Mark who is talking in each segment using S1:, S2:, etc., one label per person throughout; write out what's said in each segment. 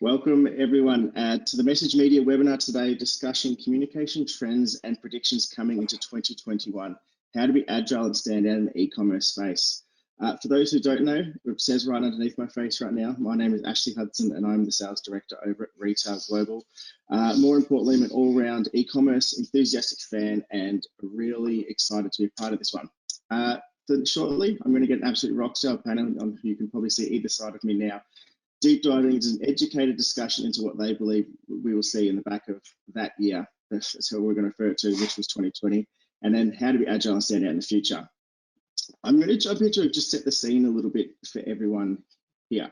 S1: Welcome everyone to the MessageMedia webinar today, discussing communication trends and predictions coming into 2021. How to be agile and stand out in the e-commerce space. For those who don't know, it says right underneath my face right now, my name is Ashley Hudson and I'm the sales director over at Retail Global. More importantly, I'm an all-round e-commerce enthusiastic fan and really excited to be a part of this one. Shortly, I'm going to get an absolute rockstar panel on who you can probably see either side of me now, deep diving into an educated discussion into what they believe we will see in the back of that year. That's how we're going to refer to, which was 2020, and then how to be agile and stand out in the future. I'm going to jump into it, just set the scene a little bit for everyone here.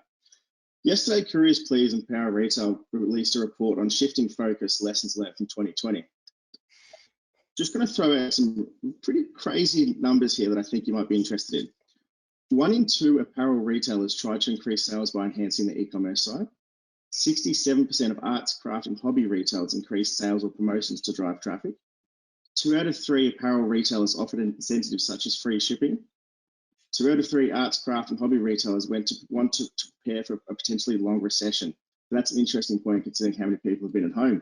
S1: Yesterday, Careers Please and Power Retail released a report on shifting focus, lessons learned from 2020. Just going to throw out some pretty crazy numbers here that I think you might be interested in. 1 in 2 apparel retailers tried to increase sales by enhancing the e-commerce site. 67% of arts, craft and hobby retailers increased sales or promotions to drive traffic. 2 out of 3 apparel retailers offered incentives such as free shipping. 2 out of 3 arts, craft and hobby retailers want to prepare for a potentially long recession. That's an interesting point considering how many people have been at home.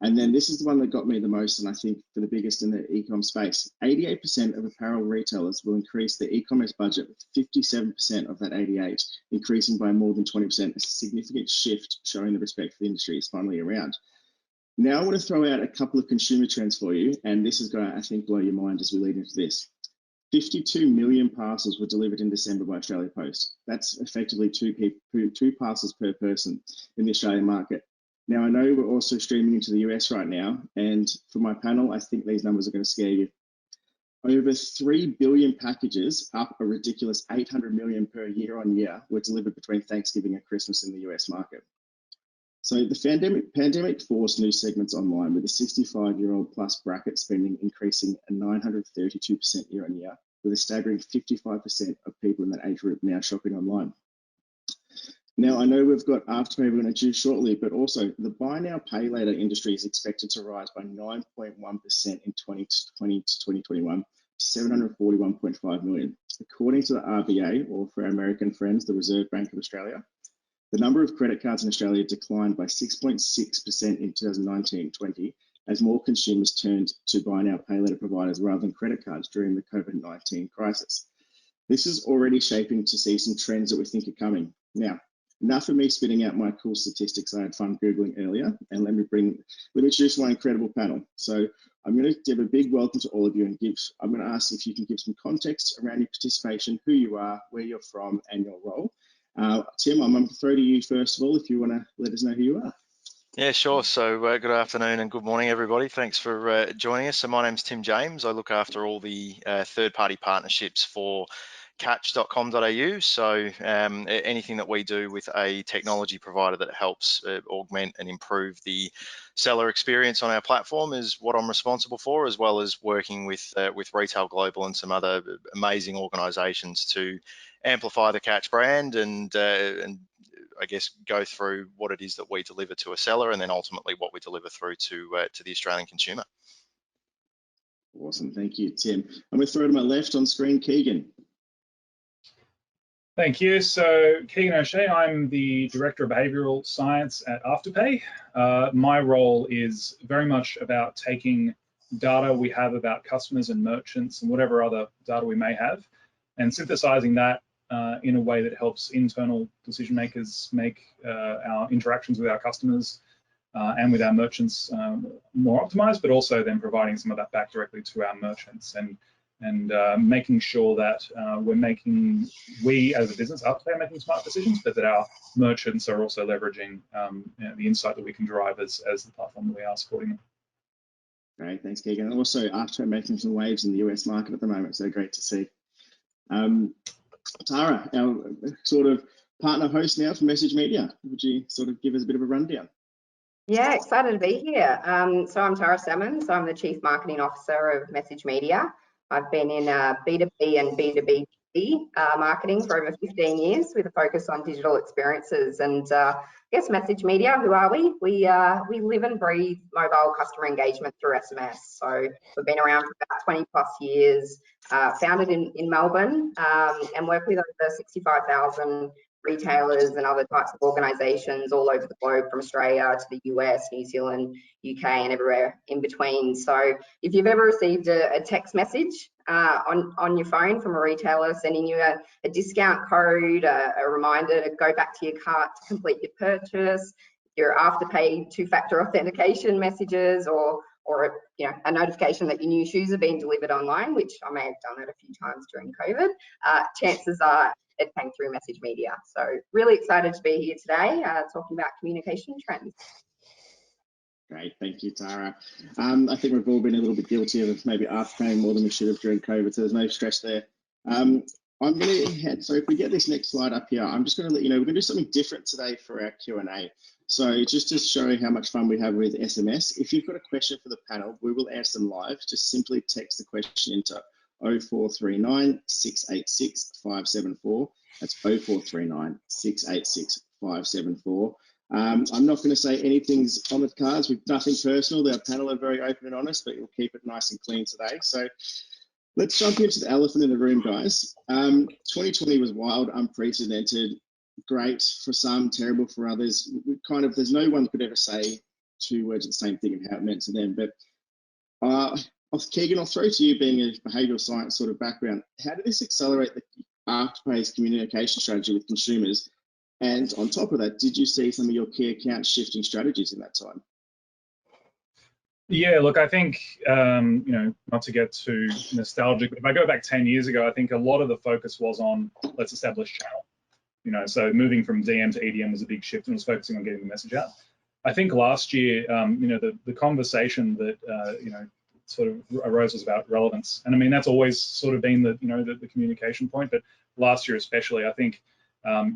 S1: And then this is the one that got me the most, and I think for the biggest in the e-com space. 88% of apparel retailers will increase their e-commerce budget, with 57% of that 88 increasing by more than 20%. A significant shift showing the respect for the industry is finally around. Now I want to throw out a couple of consumer trends for you, and this is going to, I think, blow your mind as we lead into this. 52 million parcels were delivered in December by Australia Post. That's effectively two parcels per person in the Australian market. Now, I know we're also streaming into the US right now, and for my panel, I think these numbers are going to scare you. Over 3 billion packages, up a ridiculous 800 million per year on year, were delivered between Thanksgiving and Christmas in the US market. So the pandemic forced new segments online, with the 65-year-old plus bracket spending increasing a 932% year on year, with a staggering 55% of people in that age group now shopping online. Now, I know we've got Afterpay we're going to choose shortly, but also the buy now, pay later industry is expected to rise by 9.1% in 2020 to 2021 to 741.5 million. According to the RBA, or for our American friends, the Reserve Bank of Australia, the number of credit cards in Australia declined by 6.6% in 2019-20 as more consumers turned to buy now, pay later providers rather than credit cards during the COVID-19 crisis. This is already shaping to see some trends that we think are coming. Now, enough of me spitting out my cool statistics I had fun Googling earlier, and let me introduce my incredible panel. So I'm going to give a big welcome to all of you, and I'm going to ask if you can give some context around your participation, who you are, where you're from, and your role. Tim, I'm going to throw to you first of all, if you want to let us know who you are.
S2: Yeah, sure. So good afternoon and good morning, everybody. Thanks for joining us. So my name's Tim James. I look after all the third-party partnerships for catch.com.au. So anything that we do with a technology provider that helps augment and improve the seller experience on our platform is what I'm responsible for, as well as working with Retail Global and some other amazing organisations to amplify the Catch brand and I guess go through what it is that we deliver to a seller, and then ultimately what we deliver through to the Australian consumer.
S1: Awesome, thank you, Tim. I'm going to throw to my left on screen, Keegan.
S3: Thank you. So Keegan O'Shea, I'm the Director of Behavioural Science at Afterpay. My role is very much about taking data we have about customers and merchants and whatever other data we may have, and synthesizing that in a way that helps internal decision makers make our interactions with our customers and with our merchants more optimized, but also then providing some of that back directly to our merchants and making sure that we as a business are making smart decisions, but that our merchants are also leveraging the insight that we can drive as the platform that we are supporting them.
S1: Great, thanks, Keegan. And also, Afterpay making some waves in the US market at the moment, so great to see. Tara, our sort of partner host now for MessageMedia, would you sort of give us a bit of a rundown?
S4: Yeah, excited to be here. So I'm Tara Salmons. I'm the Chief Marketing Officer of MessageMedia. I've been in B2B and B2B marketing for over 15 years with a focus on digital experiences. And I guess MessageMedia, who are we? We live and breathe mobile customer engagement through SMS. So we've been around for about 20 plus years, founded in Melbourne, and work with over 65,000 retailers and other types of organisations all over the globe, from Australia to the US, New Zealand, UK, and everywhere in between. So if you've ever received a text message on your phone from a retailer sending you a discount code, a reminder to go back to your cart to complete your purchase, your Afterpay two-factor authentication messages, or a notification that your new shoes are being delivered online, which I may have done that a few times during COVID, chances are it came through MessageMedia. So really excited to be here today talking about communication trends.
S1: Great, thank you, Tara. I think we've all been a little bit guilty of maybe afterpaying more than we should have during COVID, so there's no stress there. I'm going to head, so if we get this next slide up here, I'm just going to let you know we're going to do something different today for our Q&A. So just to show you how much fun we have with SMS, if you've got a question for the panel, we will answer them live. Just simply text the question into 0439 686 574. That's 0439 686 574. I'm not going to say anything's on the cards with nothing personal. Our panel are very open and honest, but we'll keep it nice and clean today. So let's jump into the elephant in the room, guys. 2020 was wild, unprecedented, great for some, terrible for others. There's no one could ever say two words of the same thing and how it meant to them. But Keegan, I'll throw to you, being a behavioural science sort of background. How did this accelerate the Afterpay's communication strategy with consumers? And on top of that, did you see some of your key accounts shifting strategies in that time?
S3: Yeah, look, I think, not to get too nostalgic, but if I go back 10 years ago, I think a lot of the focus was on let's establish channel. So moving from DM to EDM was a big shift and was focusing on getting the message out. I think last year, the conversation that, sort of arose was about relevance. And I mean, that's always sort of been the communication point, but last year especially, I think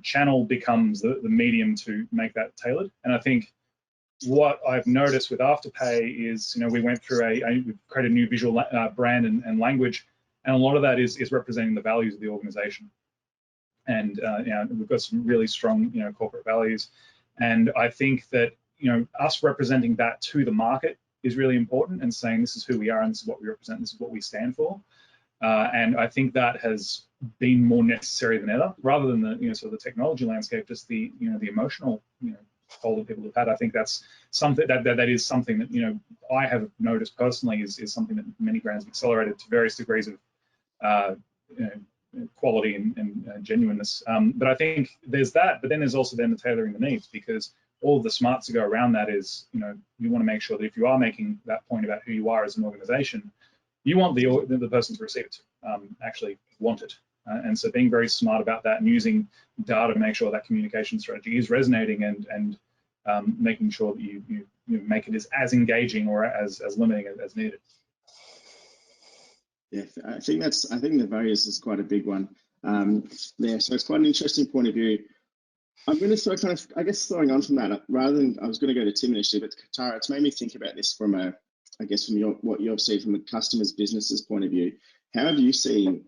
S3: channel becomes the medium to make that tailored. And I think what I've noticed with Afterpay is, we went through we've created a new visual brand and language, and a lot of that is representing the values of the organization. And we've got some really strong, corporate values. And I think that, us representing that to the market is really important, and saying this is who we are and this is what we represent, this is what we stand for. And I think that has been more necessary than ever, rather than the, sort of the technology landscape, just the, the emotional, toll that people have had. I think that's something that is something that, I have noticed personally is something that many brands have accelerated to various degrees of, quality and genuineness. But I think there's that, but then there's also then the tailoring the needs, because all of the smarts to go around that is, you want to make sure that if you are making that point about who you are as an organization, you want the person to receive it, actually want it. And so being very smart about that and using data to make sure that communication strategy is resonating and making sure that you make it as engaging or as limiting as needed.
S1: Yeah, I think the values is quite a big one there. So it's quite an interesting point of view. I'm going to start throwing on from that, rather than, I was going to go to Tim initially, but Tara, it's made me think about this from what you've seen from the customer's business's point of view. How have you seen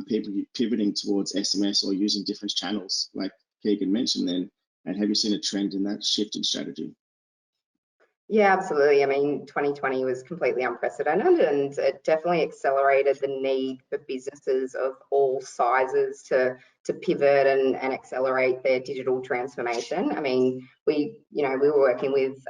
S1: people pivoting towards SMS or using different channels, like Keegan mentioned then, and have you seen a trend in that shift in strategy?
S4: Yeah, absolutely. I mean, 2020 was completely unprecedented, and it definitely accelerated the need for businesses of all sizes to pivot and accelerate their digital transformation. I mean, we were working with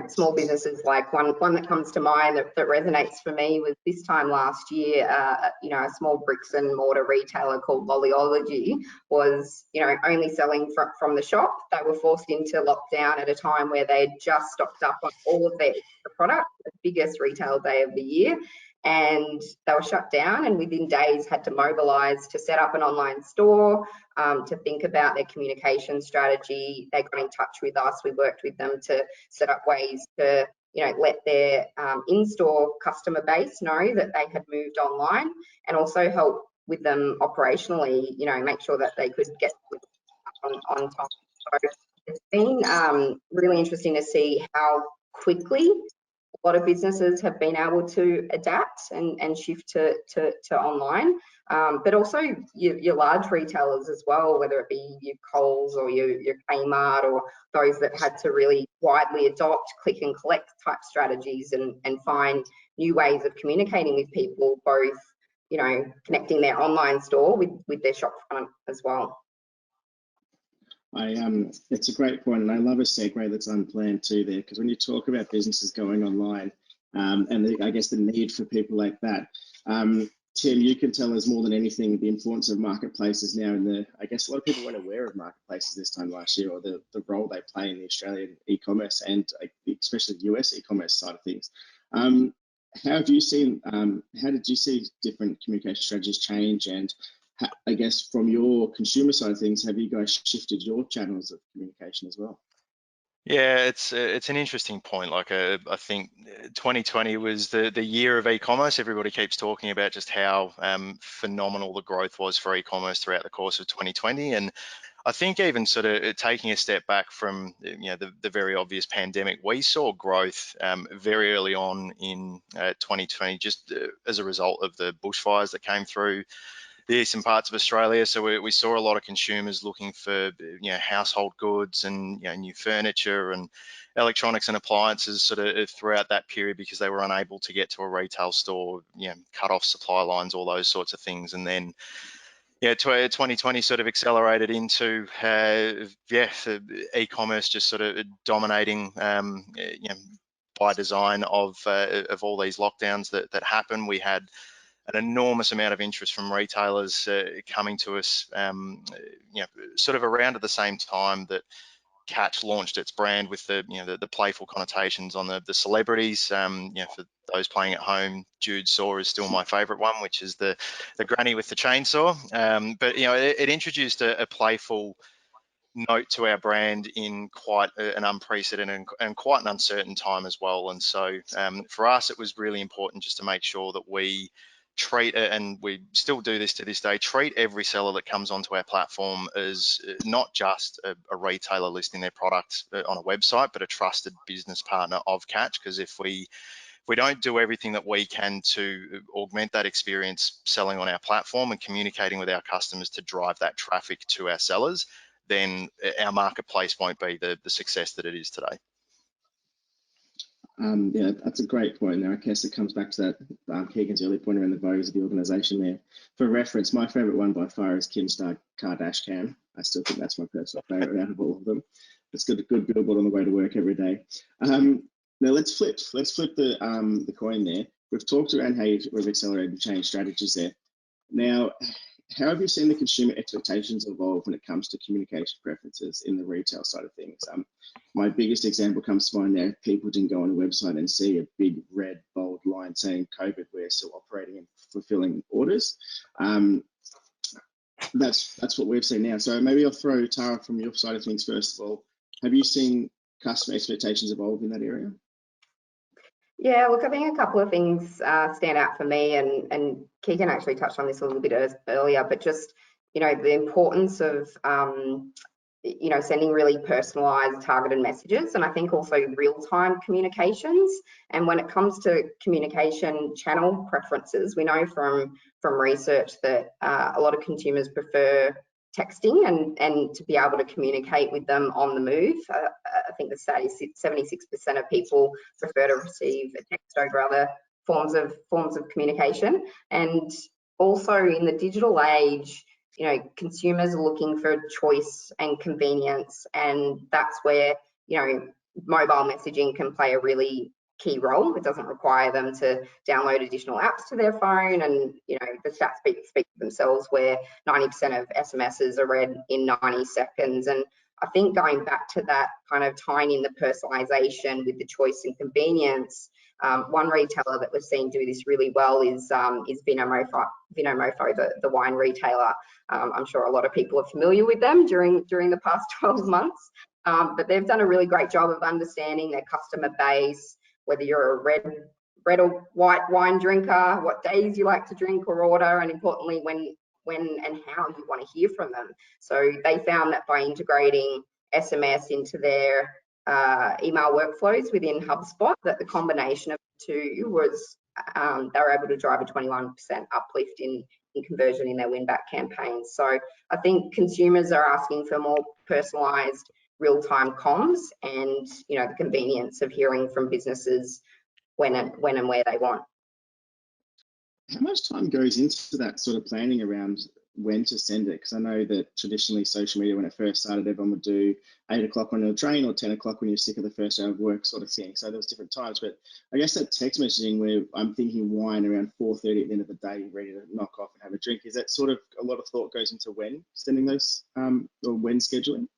S4: small businesses. Like one that comes to mind that resonates for me was this time last year, a small bricks and mortar retailer called Lollyology was, only selling from the shop. They were forced into lockdown at a time where they had just stocked up on all of their products, the biggest retail day of the year. And they were shut down, and within days had to mobilize to set up an online store, to think about their communication strategy. They got in touch with us. We worked with them to set up ways to let their in-store customer base know that they had moved online, and also help with them operationally, make sure that they could get on time. So it's been really interesting to see how quickly a lot of businesses have been able to adapt and shift to online, but also your large retailers as well, whether it be your Coles or your Kmart, or those that had to really widely adopt click and collect type strategies and find new ways of communicating with people, both connecting their online store with their shop front as well.
S1: It's a great point, and I love a segue that's unplanned too there, because when you talk about businesses going online, I guess the need for people like that, Tim, you can tell us more than anything the importance of marketplaces now. I guess a lot of people weren't aware of marketplaces this time last year, or the role they play in the Australian e-commerce and especially the US e-commerce side of things. How have you seen? How did you see different communication strategies change? And I guess from your consumer side of things, have you guys shifted your channels of communication as well?
S2: Yeah, it's an interesting point. Like I think 2020 was the year of e-commerce. Everybody keeps talking about just how phenomenal the growth was for e-commerce throughout the course of 2020, and I think even sort of taking a step back from the very obvious pandemic, we saw growth very early on in 2020, just as a result of the bushfires that came through the eastern parts of Australia. So we saw a lot of consumers looking for household goods and new furniture and electronics and appliances sort of throughout that period, because they were unable to get to a retail store, cut off supply lines, all those sorts of things. And then 2020 sort of accelerated into e-commerce just sort of dominating by design of all these lockdowns that happened. We had an enormous amount of interest from retailers coming to us, sort of around at the same time that Catch launched its brand, with the playful connotations on the celebrities. For those playing at home, Jude Saw is still my favourite one, which is the granny with the chainsaw. But it introduced a playful note to our brand in quite an unprecedented and quite an uncertain time as well. And so for us, it was really important just to make sure that we treat it, and we still do this to this day, treat every seller that comes onto our platform as not just a retailer listing their product on a website, but a trusted business partner of Catch. Because if we don't do everything that we can to augment that experience selling on our platform and communicating with our customers to drive that traffic to our sellers, then our marketplace won't be the success that it is today.
S1: Yeah, that's a great point. Now, I guess it comes back to that Keegan's early point around the values of the organisation there. For reference, my favourite one by far is Kim Kardashian. I still think that's my personal favourite out of all of them. It's got a good billboard on the way to work every day. Now let's flip the coin there. We've talked around how we've accelerated and changed strategies there. Now, how have you seen the consumer expectations evolve when it comes to communication preferences in the retail side of things? My biggest example comes to mind now. People didn't go on a website and see a big red bold line saying COVID, we're still operating and fulfilling orders. That's what we've seen now. So maybe I'll throw Tara from your side of things first of all. Have you seen customer expectations evolve in that area?
S4: Yeah, look, I think a couple of things stand out for me, and Keegan actually touched on this a little bit earlier, but just, the importance of, sending really personalized, targeted messages, and I think also real-time communications. And when it comes to communication channel preferences, we know from research that a lot of consumers prefer texting and to be able to communicate with them on the move. I think the stat is 76% of people prefer to receive a text over other forms of communication. And also in the digital age, consumers are looking for choice and convenience, and that's where mobile messaging can play a really key role. It doesn't require them to download additional apps to their phone, and the stats speak for themselves, where 90% of SMSs are read in 90 seconds. And I think going back to that kind of tying in the personalization with the choice and convenience, one retailer that we've seen do this really well is Vinomofo, the wine retailer. I'm sure a lot of people are familiar with them during the past 12 months, but they've done a really great job of understanding their customer base, whether you're a red or white wine drinker, what days you like to drink or order, and importantly, when and how you want to hear from them. So they found that by integrating SMS into their email workflows within HubSpot, that the combination of the two was they were able to drive a 21% uplift in conversion in their win-back campaigns. So I think consumers are asking for more personalised, real-time comms, and the convenience of hearing from businesses when and where they want.
S1: How much time goes into that sort of planning around when to send it? Because I know that traditionally social media, when it first started, everyone would do 8 o'clock on the train or 10 o'clock when you're sick of the first hour of work sort of thing. So there was different times, but I guess that text messaging where I'm thinking wine around 4:30 at the end of the day, ready to knock off and have a drink, is that sort of a lot of thought goes into when sending those or when scheduling?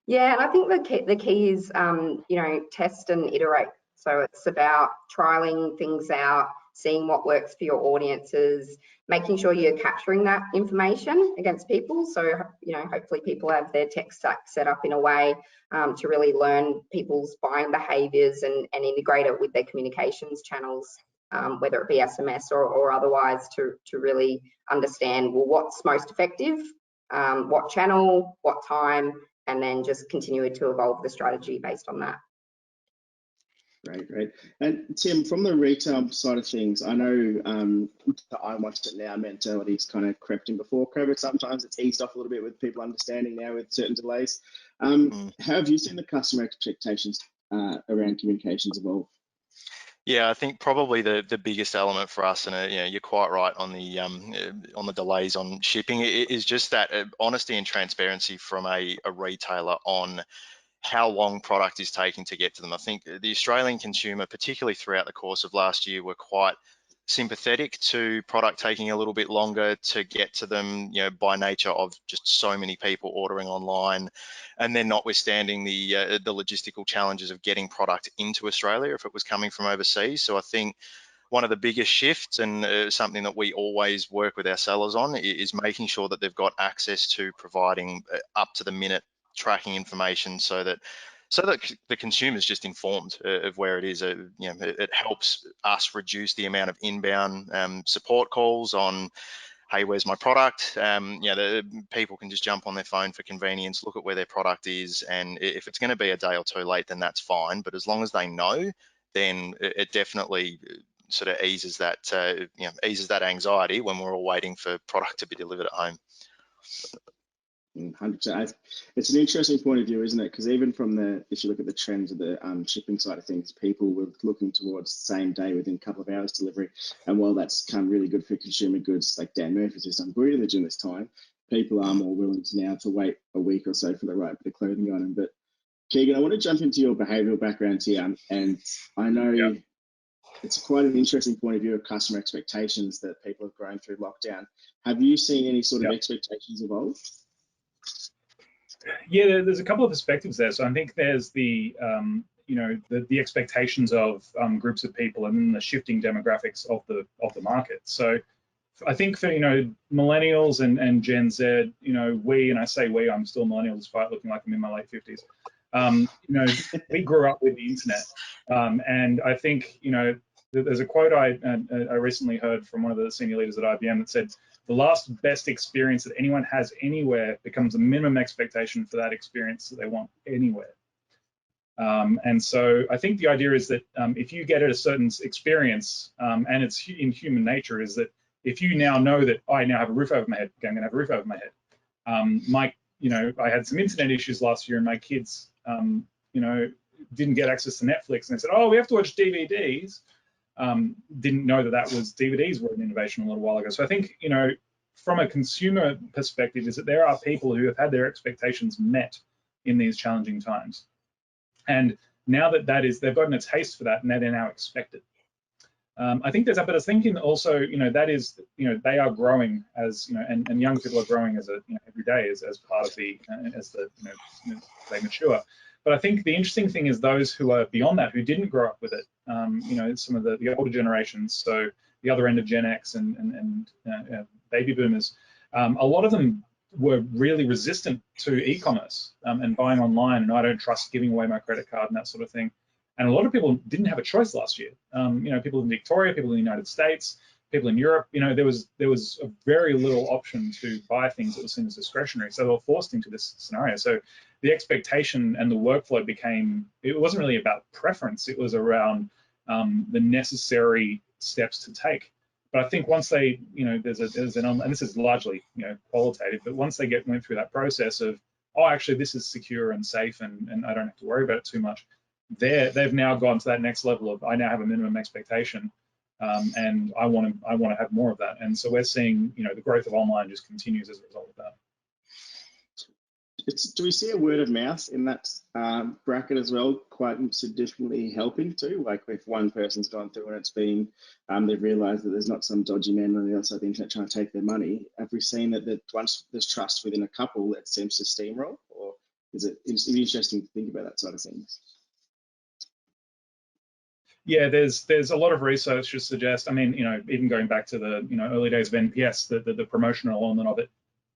S4: Yeah, and I think the key is, you know, test and iterate. So it's about trialing things out, seeing what works for your audiences, making sure you're capturing that information against people. So, you know, hopefully people have their tech stack set up in a way to really learn people's buying behaviors and integrate it with their communications channels, whether it be SMS or otherwise, to really understand, well, what's most effective, what channel, what time, and then just continue to evolve the strategy based on that.
S1: Great. And Tim, from the retail side of things, I know the I want it now mentality's kind of crept in before COVID. Sometimes it's eased off a little bit with people understanding now with certain delays. How have you seen the customer expectations around communications evolve?
S2: Yeah, I think probably the biggest element for us, and you know, you're quite right on the delays on shipping, is just that honesty and transparency from a retailer on how long product is taking to get to them. I think the Australian consumer, particularly throughout the course of last year, were quite sympathetic to product taking a little bit longer to get to them, you know, by nature of just so many people ordering online, and then notwithstanding the logistical challenges of getting product into Australia if it was coming from overseas. So I think one of the biggest shifts, and something that we always work with our sellers on, is making sure that they've got access to providing up to the minute tracking information, so that the consumer is just informed of where it is. You know, it helps us reduce the amount of inbound support calls on, hey, where's my product? You know, the people can just jump on their phone for convenience, look at where their product is, and if it's going to be a day or two late, then that's fine. But as long as they know, then it definitely sort of eases that you know, eases that anxiety when we're all waiting for product to be delivered at home.
S1: 100%. It's an interesting point of view, isn't it? Because even from if you look at the trends of the shipping side of things, people were looking towards same day within a couple of hours delivery. And while that's come really good for consumer goods, like Dan Murphy's just done brilliantly during this time, people are more willing now to wait a week or so for the right bit of clothing on them. But Keegan, I want to jump into your behavioural background here, and I know it's quite an interesting point of view of customer expectations that people have grown through lockdown. Have you seen any sort of expectations evolve?
S3: Yeah, there's a couple of perspectives there. So I think there's the you know, the expectations of groups of people, and then the shifting demographics of the market. So I think for, you know, millennials and Gen Z, you know, and I say we, I'm still millennial despite looking like I'm in my late 50s. You know, we grew up with the internet, and I think, you know, there's a quote I recently heard from one of the senior leaders at IBM that said, the last best experience that anyone has anywhere becomes a minimum expectation for that experience that they want anywhere. And so I think the idea is that if you get at a certain experience, and it's in human nature, is that if you now know that I now have a roof over my head, okay, I'm gonna have a roof over my head. You know, I had some internet issues last year, and my kids, you know, didn't get access to Netflix, and they said, oh, we have to watch DVDs. Didn't know that was DVDs were an innovation a little while ago. So I think, you know, from a consumer perspective, is that there are people who have had their expectations met in these challenging times. And now that they've gotten a taste for that, and they now expect it. I think there's that, but I was thinking also, you know, that is, you know, they are growing as, you know, and young people are growing as you know, every day as part of the, you know, they mature. But I think the interesting thing is those who are beyond that, who didn't grow up with it, you know, some of the older generations, so the other end of Gen X and baby boomers, a lot of them were really resistant to e-commerce and buying online, and I don't trust giving away my credit card and that sort of thing. And a lot of people didn't have a choice last year. You know, people in Victoria, people in the United States, people in Europe, you know, there was a very little option to buy things that were seen as discretionary. So they were forced into this scenario. So the expectation and the workflow became, it wasn't really about preference, it was around the necessary steps to take. But I think once they, you know, there's an, and this is largely, you know, qualitative, but once they went through that process of, oh, actually this is secure and safe, and I don't have to worry about it too much, they've now gone to that next level of, I now have a minimum expectation. and I want to have more of that. And so we're seeing, the growth of online just continues as a result of that.
S1: Do we see a word of mouth in that bracket as well, quite significantly helping too? Like if one person's gone through and it's been, they've realised that there's not some dodgy man on the other side of the internet trying to take their money. Have we seen that once there's trust within a couple, that seems to steamroll? Or it's interesting to think about that side of things?
S3: Yeah, there's a lot of research to suggest. I mean, even going back to the early days of NPS, the promotional element of it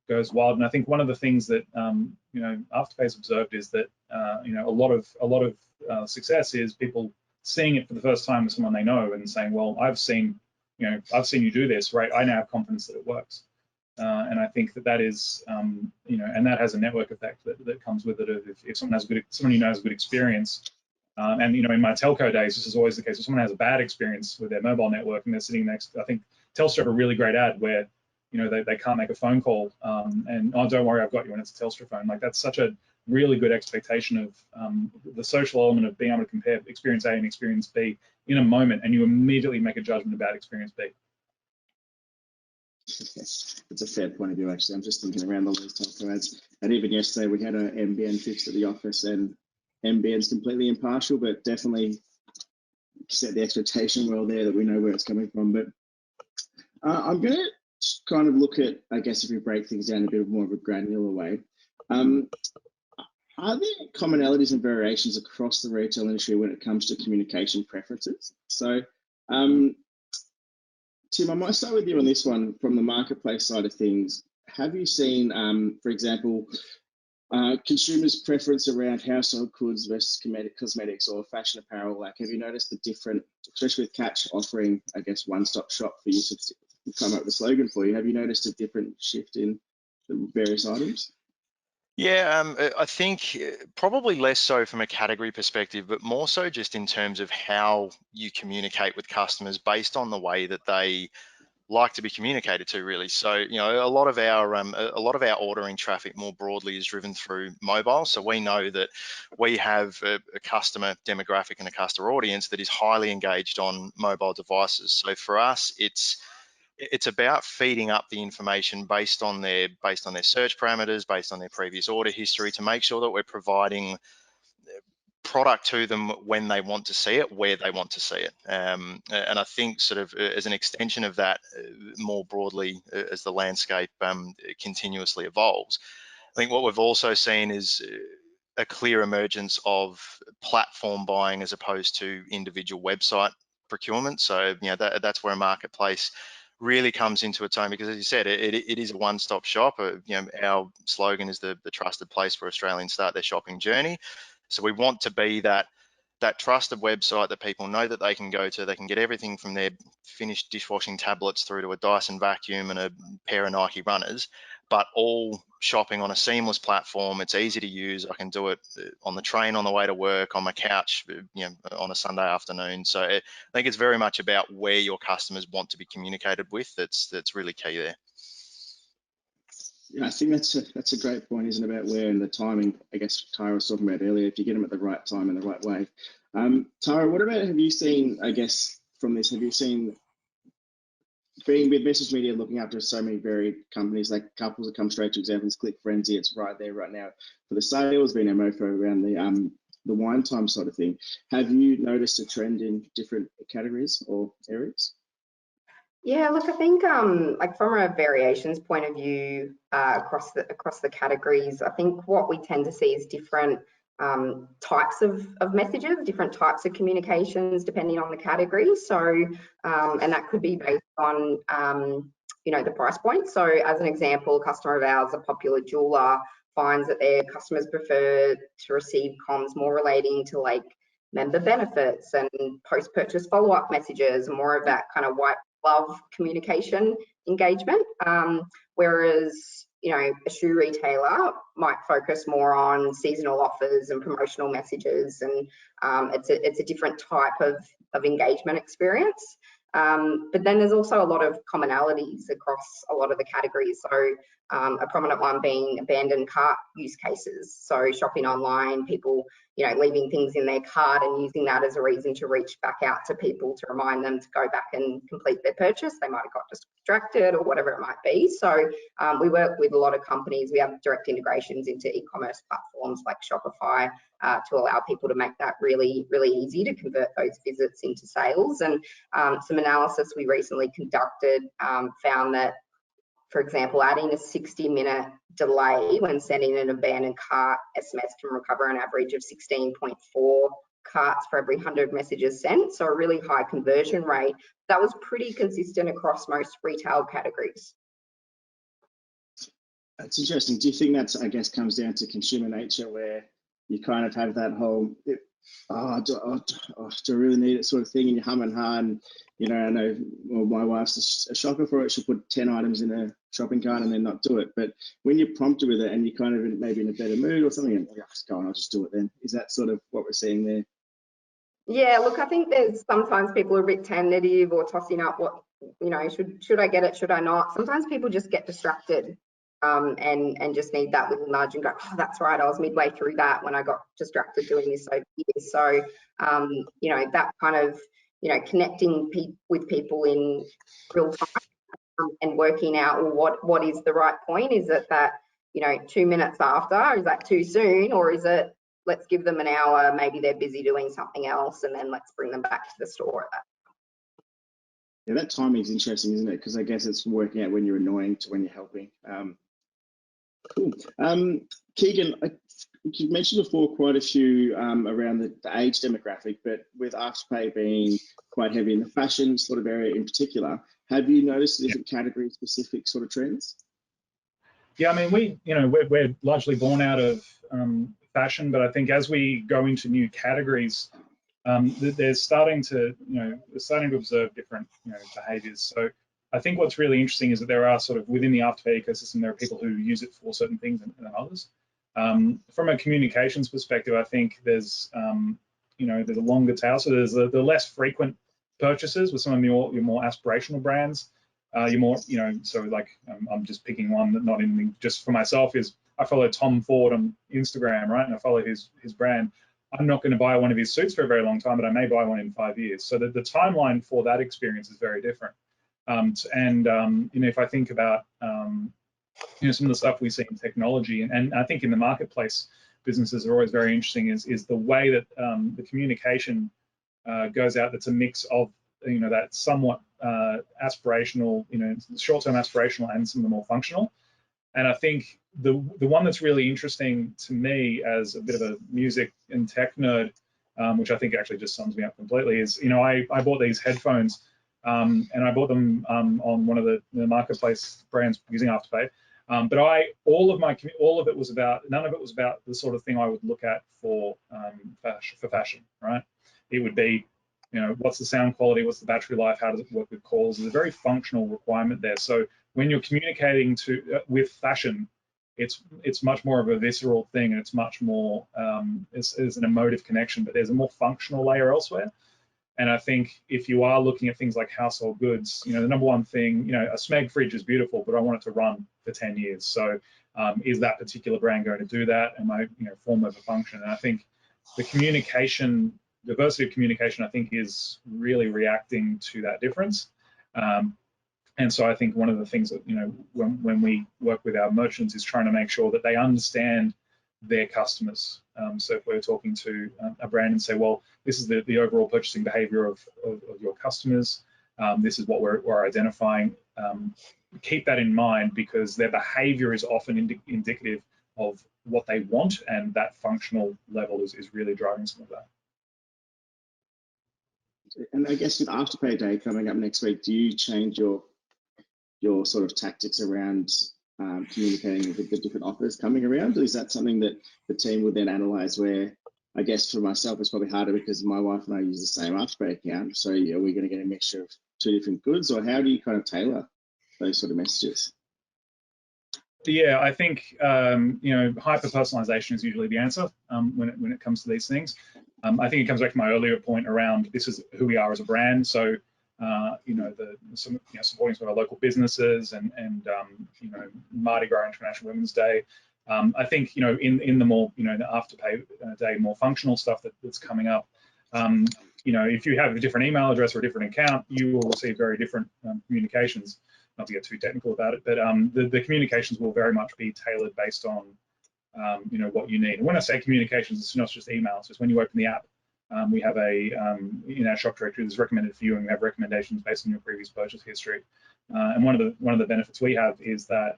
S3: goes wild. And I think one of the things that Afterpay's observed is that a lot of success is people seeing it for the first time with someone they know and saying, well, I've seen you do this, right? I now have confidence that it works. And I think that is, and that has a network effect that comes with it. If someone you know has a good experience, and in my telco days, this is always the case. If someone has a bad experience with their mobile network and they're sitting next, I think Telstra have a really great ad where they can't make a phone call, and oh, don't worry, I've got you, and it's a Telstra phone. Like, that's such a really good expectation of the social element of being able to compare experience A and experience B in a moment, and you immediately make a judgment about experience B.
S1: Yes, it's a fair point of view, actually. I'm just thinking around all these telco ads, and even yesterday we had an NBN fixed at the office, and NBN's completely impartial, but definitely set the expectation well there that we know where it's coming from. But I'm going to kind of look at, I guess, if we break things down a bit more of a granular way, are there commonalities and variations across the retail industry when it comes to communication preferences? So, Tim, I might start with you on this one from the marketplace side of things. Have you seen, for example, consumers' preference around household goods versus cosmetics or fashion apparel? Like, have you noticed the different, especially with Catch offering, I guess, one-stop shop for you to come up with a slogan for you? Have you noticed a different shift in the various items?
S2: Yeah, I think probably less so from a category perspective, but more so just in terms of how you communicate with customers based on the way that they like to be communicated to, really. So, a lot of our ordering traffic more broadly is driven through mobile. So we know that we have a customer demographic and a customer audience that is highly engaged on mobile devices. So for us, it's about feeding up the information based on their search parameters, based on their previous order history, to make sure that we're providing product to them when they want to see it, where they want to see it. And I think sort of as an extension of that, more broadly, as the landscape continuously evolves, I think what we've also seen is a clear emergence of platform buying as opposed to individual website procurement. So that's where a marketplace really comes into its own, because, as you said, it is a one-stop shop. Our slogan is the trusted place where Australians start their shopping journey. So we want to be that trusted website that people know that they can go to. They can get everything from their finished dishwashing tablets through to a Dyson vacuum and a pair of Nike runners, but all shopping on a seamless platform. It's easy to use. I can do it on the train on the way to work, on my couch, on a Sunday afternoon. So I think it's very much about where your customers want to be communicated with. That's really key there.
S1: Yeah, I think that's a great point, isn't it, about where and the timing. I guess Tara was talking about earlier, if you get them at the right time and the right way. Tara, what about, have you seen, I guess, from this, have you seen, being with MessageMedia, looking after so many varied companies, like couples that come straight to examples, Click Frenzy, it's right there right now for the sales, being MOFO around the wine time sort of thing. Have you noticed a trend in different categories or areas?
S4: Yeah, look, I think like from a variations point of view across the categories, I think what we tend to see is different types of messages, different types of communications depending on the category. So, and that could be based on the price point. So, as an example, a customer of ours, a popular jeweler, finds that their customers prefer to receive comms more relating to like member benefits and post-purchase follow-up messages, and more of that kind of white glove communication engagement. Whereas, a shoe retailer might focus more on seasonal offers and promotional messages, and it's a different type of engagement experience. But then there's also a lot of commonalities across a lot of the categories. So A prominent one being abandoned cart use cases. So shopping online, people, leaving things in their cart and using that as a reason to reach back out to people to remind them to go back and complete their purchase. They might have got distracted or whatever it might be. So we work with a lot of companies. We have direct integrations into e-commerce platforms like Shopify to allow people to make that really, really easy to convert those visits into sales. And some analysis we recently conducted found that, for example, adding a 60-minute delay when sending an abandoned cart SMS can recover an average of 16.4 carts for every 100 messages sent, so a really high conversion rate. That was pretty consistent across most retail categories.
S1: That's interesting. Do you think that's, I guess, comes down to consumer nature, where you kind of have that whole, do I really need it sort of thing, and you hum and ha, and I know, well, my wife's a shopper for it. She'll put 10 items in a shopping cart and then not do it. But when you're prompted with it and you're kind of maybe in a better mood or something, and just go on, I'll just do it then. Is that sort of what we're seeing there?
S4: Yeah, look, I think there's sometimes people are a bit tentative or tossing up what, should I get it, should I not? Sometimes people just get distracted and just need that little nudge and go, oh, that's right, I was midway through that when I got distracted doing this over here. So, that kind of, connecting with people in real time and working out, well, what is the right point? Is it that, 2 minutes after? Is that too soon? Or is it, let's give them an hour, maybe they're busy doing something else, and then let's bring them back to the store at that.
S1: Yeah, that timing is interesting, isn't it? Because I guess it's working out when you're annoying to when you're helping. Cool. Keegan, you've mentioned before quite a few around the age demographic, but with Afterpay being quite heavy in the fashion sort of area in particular, have you noticed different category specific sort of trends?
S3: Yeah, I mean, we're largely born out of fashion, but I think as we go into new categories, they're starting to observe different, behaviors. So I think what's really interesting is that there are sort of within the Afterpay ecosystem, there are people who use it for certain things than others. From a communications perspective, I think there's there's a longer tail. So there's the less frequent purchases with some of your more aspirational brands. You're more, so like I'm just picking one that not in just for myself is I follow Tom Ford on Instagram, right? And I follow his brand. I'm not going to buy one of his suits for a very long time, but I may buy one in 5 years. So the timeline for that experience is very different. If I think about some of the stuff we see in technology, and I think in the marketplace, businesses are always very interesting. Is the way that the communication goes out. That's a mix of that somewhat aspirational, short-term aspirational, and some of the more functional. And I think the one that's really interesting to me as a bit of a music and tech nerd, which I think actually just sums me up completely, is I bought these headphones. And I bought them on one of the marketplace brands using Afterpay. But all of it was about, none of it was about the sort of thing I would look at for fashion, right? It would be, what's the sound quality, what's the battery life, how does it work with calls? There's a very functional requirement there. So when you're communicating with fashion, it's much more of a visceral thing, and it's much more it's an emotive connection. But there's a more functional layer elsewhere. And I think if you are looking at things like household goods, the number one thing, a Smeg fridge is beautiful, but I want it to run for 10 years. So is that particular brand going to do that? Am I, form over function? And I think the diversity of communication, I think, is really reacting to that difference. And so I think one of the things that, when we work with our merchants is trying to make sure that they understand their customers. So if we're talking to a brand and say, well, this is the overall purchasing behavior of your customers, this is what we're identifying, keep that in mind, because their behavior is often indicative of what they want, and that functional level is really driving some of that.
S1: And I guess with Afterpay Day coming up next week, do you change your sort of tactics around communicating with the different offers coming around? Or is that something that the team would then analyze, where I guess for myself it's probably harder because my wife and I use the same Afterpay account, so are we going to get a mixture of two different goods, or how do you kind of tailor those sort of messages?
S3: Yeah, I think hyper personalization is usually the answer when it comes to these things. I think it comes back to my earlier point around this is who we are as a brand. So supporting some of our local businesses and Mardi Gras International Women's Day. I think in the more the Afterpay Day more functional stuff that's coming up. If you have a different email address or a different account, you will receive very different communications. Not to get too technical about it, but the communications will very much be tailored based on what you need. And when I say communications, it's not just emails. It's when you open the app. We have in our shop directory, there's recommended for you, and we have recommendations based on your previous purchase history. And one of the benefits we have is that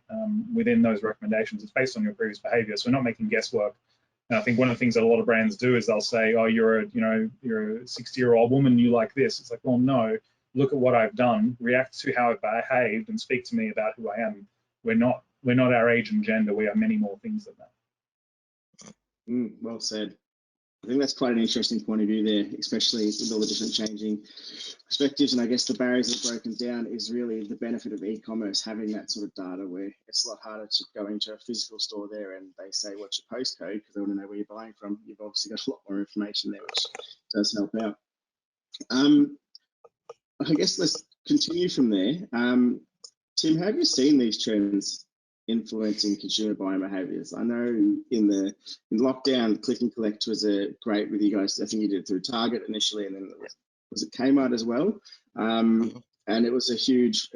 S3: within those recommendations, it's based on your previous behavior. So we're not making guesswork. And I think one of the things that a lot of brands do is they'll say, oh, you're a 60-year-old woman, you like this. It's like, well, no, look at what I've done, react to how I've behaved, and speak to me about who I am. We're not our age and gender. We are many more things than that.
S1: Well said. I think that's quite an interesting point of view there, especially with all the different changing perspectives. And I guess the barriers that are broken down is really the benefit of e-commerce, having that sort of data where it's a lot harder to go into a physical store there and they say, what's your postcode? Because they want to know where you're buying from. You've obviously got a lot more information there, which does help out. I guess let's continue from there. Tim, have you seen these trends influencing consumer buying behaviours? I know in lockdown, click and collect was great with you guys. I think you did it through Target initially, and then was it Kmart as well? And it was a huge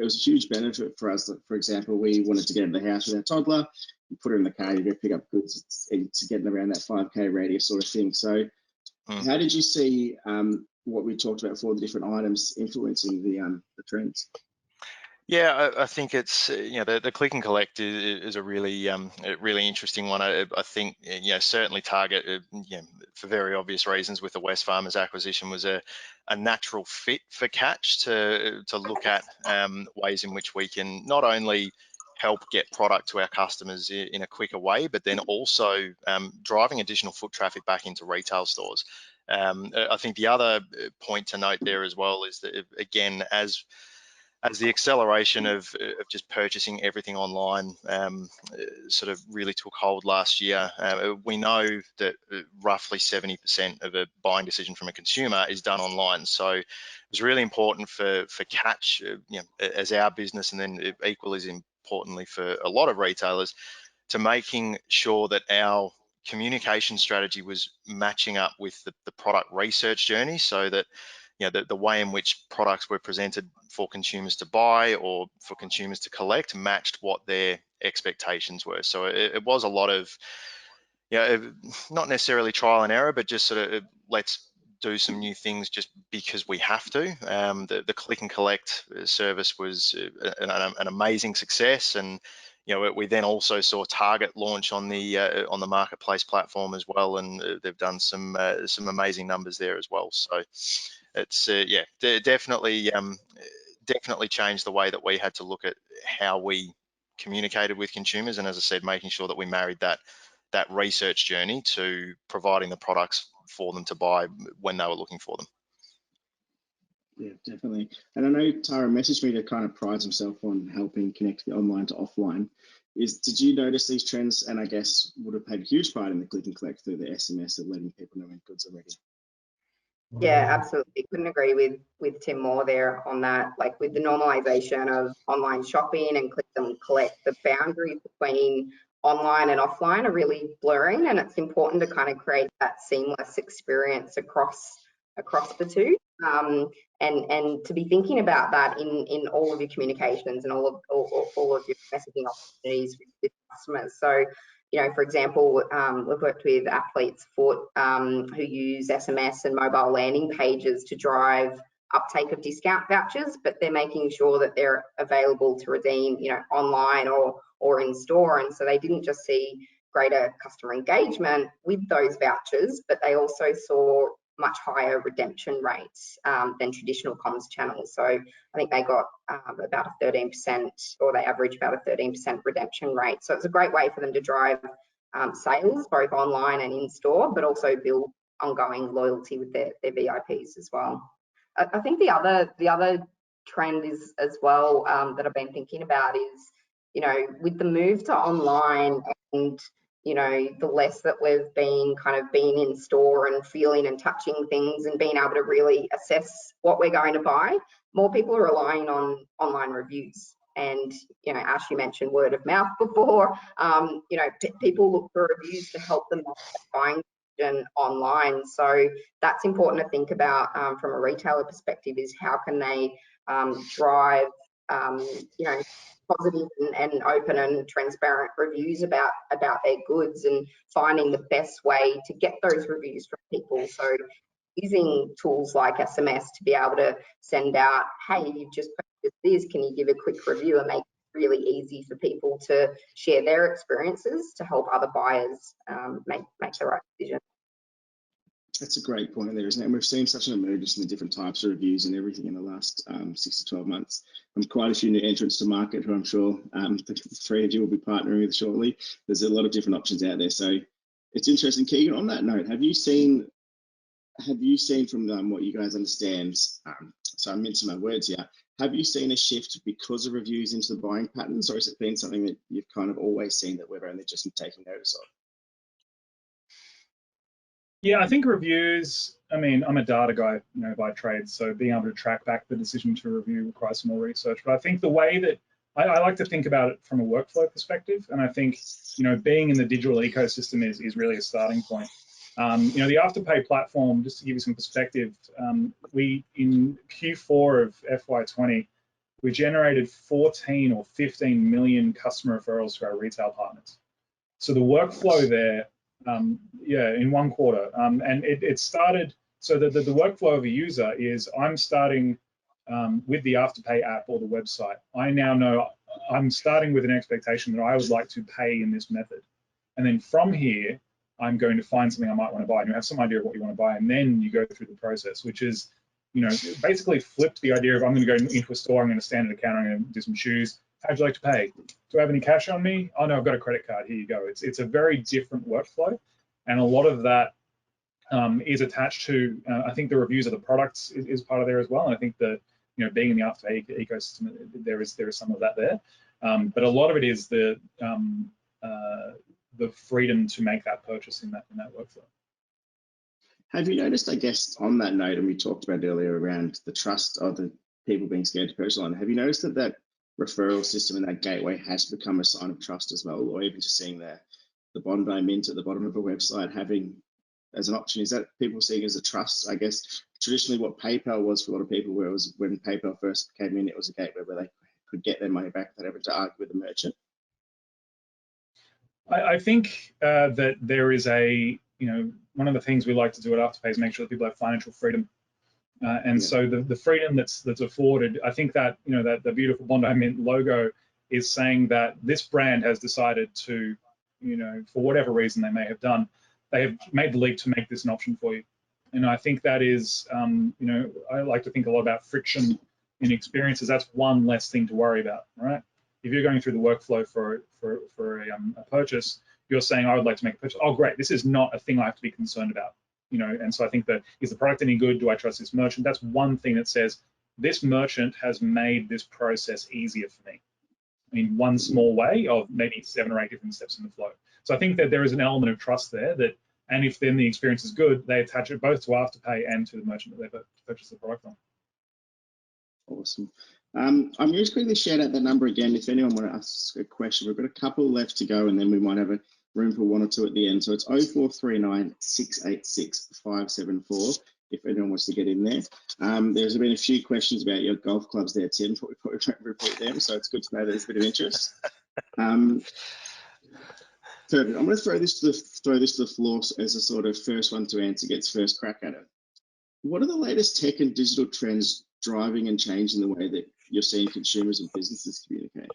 S1: benefit for us. For example, we wanted to get into the house with our toddler, you put her in the car, you go pick up goods. It's getting around that 5K radius sort of thing. So, how did you see what we talked about for the different items influencing the trends?
S2: Yeah, I think it's the click and collect is a really interesting one. I think certainly Target for very obvious reasons with the Wesfarmers acquisition was a natural fit for Catch to look at ways in which we can not only help get product to our customers in a quicker way, but then also driving additional foot traffic back into retail stores. I think the other point to note there as well is that, again, as the acceleration of just purchasing everything online sort of really took hold last year, we know that roughly 70% of a buying decision from a consumer is done online. So it was really important for Catch, as our business, and then equally as importantly for a lot of retailers, to making sure that our communication strategy was matching up with the product research journey, so that the way in which products were presented for consumers to buy or for consumers to collect matched what their expectations were. So it was a lot of, not necessarily trial and error, but just sort of let's do some new things just because we have to. The click and collect service was an amazing success, and we then also saw Target launch on the marketplace platform as well, and they've done some amazing numbers there as well. So it's definitely changed the way that we had to look at how we communicated with consumers, and as I said, making sure that we married that research journey to providing the products for them to buy when they were looking for them.
S1: Yeah, definitely. And I know Tara, MessageMedia kind of prides himself on helping connect the online to offline. Did you notice these trends, and I guess would have played a huge part in the click and collect through the SMS of letting people know when goods are ready?
S4: Yeah, absolutely. Couldn't agree with Tim more there on that. Like with the normalization of online shopping and click and collect, the boundaries between online and offline are really blurring, and it's important to kind of create that seamless experience across the two. And to be thinking about that in all of your communications and all of your messaging opportunities with customers. So, for example, we've worked with Athlete's Foot who use SMS and mobile landing pages to drive uptake of discount vouchers, but they're making sure that they're available to redeem, online or in store. And so they didn't just see greater customer engagement with those vouchers, but they also saw much higher redemption rates than traditional comms channels. So I think they got about a 13%, or they average about a 13% redemption rate. So it's a great way for them to drive sales, both online and in store, but also build ongoing loyalty with their VIPs as well. I think the other trend is as well that I've been thinking about is, with the move to online and the less that we've been kind of being in store and feeling and touching things and being able to really assess what we're going to buy, more people are relying on online reviews. And, you know, Ash, you mentioned word of mouth before. You know, people look for reviews to help them make that buying decision online. So that's important to think about from a retailer perspective, is how can they drive, you know, positive and open and transparent reviews about their goods, and finding the best way to get those reviews from people. So using tools like SMS to be able to send out, hey, you've just purchased this, can you give a quick review, and make it really easy for people to share their experiences to help other buyers make the right decision.
S1: That's a great point there, isn't it? And we've seen such an emergence in the different types of reviews and everything in the last 6 to 12 months. And quite a few new entrants to market who I'm sure the three of you will be partnering with shortly. There's a lot of different options out there. So it's interesting. Keegan, on that note, have you seen from what you guys understand, so I'm mincing my words here, have you seen a shift because of reviews into the buying patterns, or has it been something that you've kind of always seen that we've only just been taking notice of?
S3: Yeah, I think reviews, I mean, I'm a data guy, you know, by trade, so being able to track back the decision to review requires some more research. But I think the way that I like to think about it from a workflow perspective, and I think, you know, being in the digital ecosystem is really a starting point. You know, the Afterpay platform, just to give you some perspective, we, in Q4 of FY20, we generated 14 or 15 million customer referrals to our retail partners. So the workflow there, yeah, in 1 quarter, and it started, so the workflow of a user is, I'm starting with the Afterpay app or the website. I now know I'm starting with an expectation that I would like to pay in this method. And then from here, I'm going to find something I might want to buy, and you have some idea of what you want to buy, and then you go through the process, which is, you know, basically flipped the idea of, I'm going to go into a store, I'm going to stand at a counter, I'm going to do some shoes. How'd you like to pay? Do I have any cash on me? Oh no, I've got a credit card. Here you go. It's a very different workflow, and a lot of that is attached to. I think the reviews of the products is part of there as well. And I think that, you know, being in the Afterpay ecosystem, there is some of that there, but a lot of it is the freedom to make that purchase in that workflow.
S1: Have you noticed, I guess, on that note, and we talked about earlier around the trust of the people being scared to purchase online, have you noticed that referral system and that gateway has become a sign of trust as well, or even just seeing the Bondi Mint at the bottom of a website having as an option? Is that people seeing as a trust? I guess traditionally what PayPal was for a lot of people, where it was when PayPal first came in, it was a gateway where they could get their money back without having to argue with the merchant.
S3: I think that there is a, you know, one of the things we like to do at Afterpay is make sure that people have financial freedom. And so the freedom that's afforded, I think that, you know, that the beautiful Bondi Mint logo is saying that this brand has decided to, you know, for whatever reason they may have done, they have made the leap to make this an option for you. And I think that is, you know, I like to think a lot about friction in experiences. That's one less thing to worry about, right? If you're going through the workflow for a purchase, you're saying, I would like to make a purchase. Oh, great, this is not a thing I have to be concerned about. You know, and so I think that, is the product any good? Do I trust this merchant? That's one thing that says, this merchant has made this process easier for me. I mean, one small way of maybe 7 or 8 different steps in the flow. So I think that there is an element of trust there that, and if then the experience is good, they attach it both to Afterpay and to the merchant that they've purchased the product on.
S1: Awesome. I'm going to just quickly shout out that number again if anyone want to ask a question. We've got a couple left to go, and then we might have a room for 1 or 2 at the end. So it's 0439 686 574 if anyone wants to get in there. There's been a few questions about your golf clubs there, Tim, but we probably won't repeat them, so it's good to know there's a bit of interest. So I'm going to throw this to the floor as a sort of first one to answer, gets first crack at it. What are the latest tech and digital trends driving and changing the way that you're seeing consumers and businesses communicate?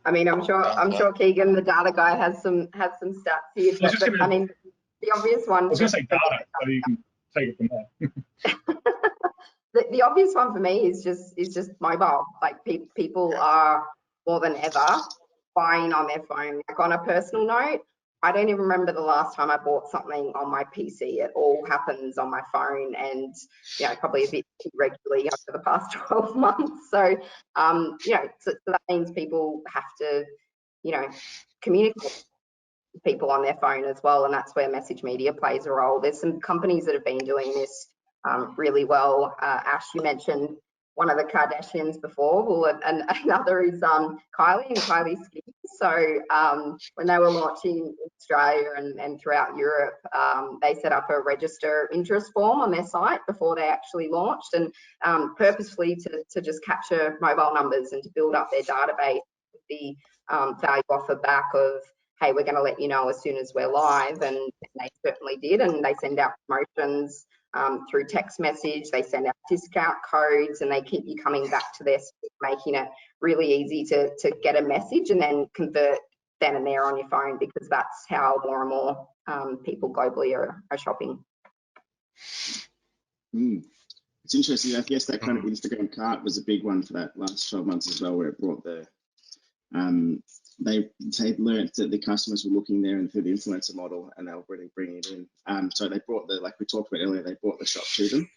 S4: I mean, I'm sure Keegan, the data guy, has some stats here. But I mean, the obvious one.
S3: I was going to say data, so you can take it from there.
S4: The obvious one for me is just mobile. Like people are more than ever buying on their phone. Like, on a personal note, I don't even remember the last time I bought something on my PC. It all happens on my phone, and, you know, probably a bit too regularly over the past 12 months. So, you know, so that means people have to, you know, communicate people on their phone as well, and that's where MessageMedia plays a role. There's some companies that have been doing this really well. Ash, you mentioned one of the Kardashians before, well, and another is Kylie and Kylie's Skin. So when they were launching in Australia and throughout Europe, they set up a register interest form on their site before they actually launched, and purposefully to just capture mobile numbers and to build up their database with the value offer back of, hey, we're going to let you know as soon as we're live, and they certainly did, and they send out promotions through text message, they send out discount codes, and they keep you coming back to their site, making it really easy to get a message and then convert then and there on your phone, because that's how more and more people globally are shopping.
S1: It's interesting. I guess that kind of Instagram cart was a big one for that last 12 months as well, where it brought the they learned that the customers were looking there and through the influencer model, and they were really bringing it in. So they brought the, like we talked about earlier, they brought the shop to them,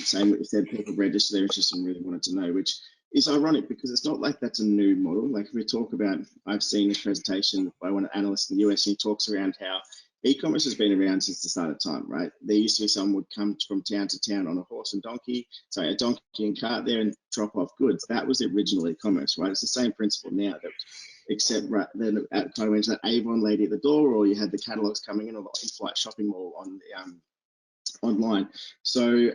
S1: saying that if they had people register their interest and really wanted to know, which is ironic because it's not like that's a new model. Like we talk about, I've seen a presentation by one analyst in the US, and he talks around how e-commerce has been around since the start of time, right? There used to be someone would come from town to town on a horse and donkey, so a donkey and cart there and drop off goods. That was the original e-commerce, right? It's the same principle now, that, except right then kind of went to that Avon lady at the door, or you had the catalogs coming in, or the in-flight shopping mall on the, online. So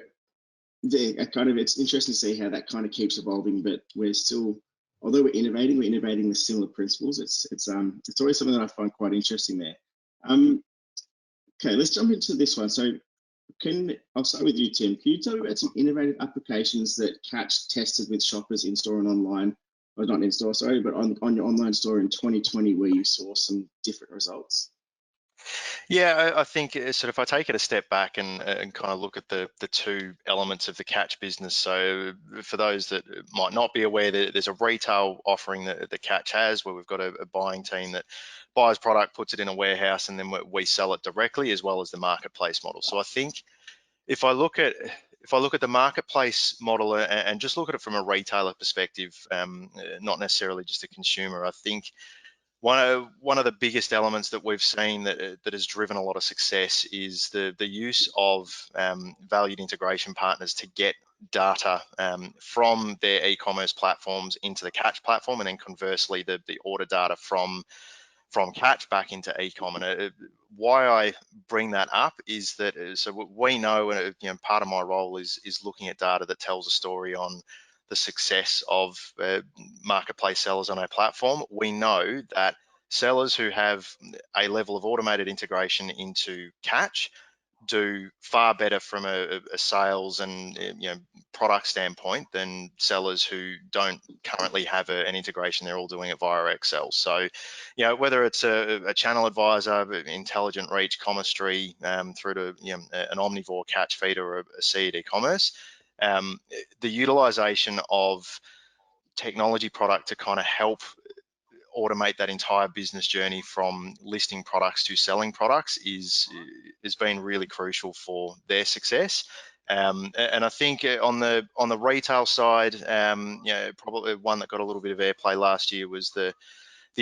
S1: it's interesting to see how that kind of keeps evolving, but we're still, although we're innovating with similar principles. It's always something that I find quite interesting there. Okay, let's jump into this one. So I'll start with you, Tim. Can you tell me about some innovative applications that Catch tested with shoppers in store and online, or not in store, sorry, but on your online store in 2020, where you saw some different results?
S2: Yeah, I think sort of if I take it a step back and kind of look at the two elements of the Catch business. So for those that might not be aware, there's a retail offering that the Catch has, where we've got a buying team that buys product, puts it in a warehouse, and then we sell it directly, as well as the marketplace model. So I think if I look at the marketplace model and just look at it from a retailer perspective, not necessarily just a consumer, I think one of the biggest elements that we've seen that has driven a lot of success is the use of valued integration partners to get data from their e-commerce platforms into the Catch platform, and then conversely the order data from Catch back into ecom. And why I bring that up is that so we know, part of my role is looking at data that tells a story on the success of marketplace sellers on our platform. We know that sellers who have a level of automated integration into Catch do far better from a sales and product standpoint than sellers who don't currently have an integration. They're all doing it via Excel. So, whether it's a channel advisor, intelligent reach, commerce-tree, through to an omnivore Catch feed or a seed e-commerce, the utilization of technology product to kind of help automate that entire business journey from listing products to selling products has been really crucial for their success. And I think on the retail side, probably one that got a little bit of airplay last year was the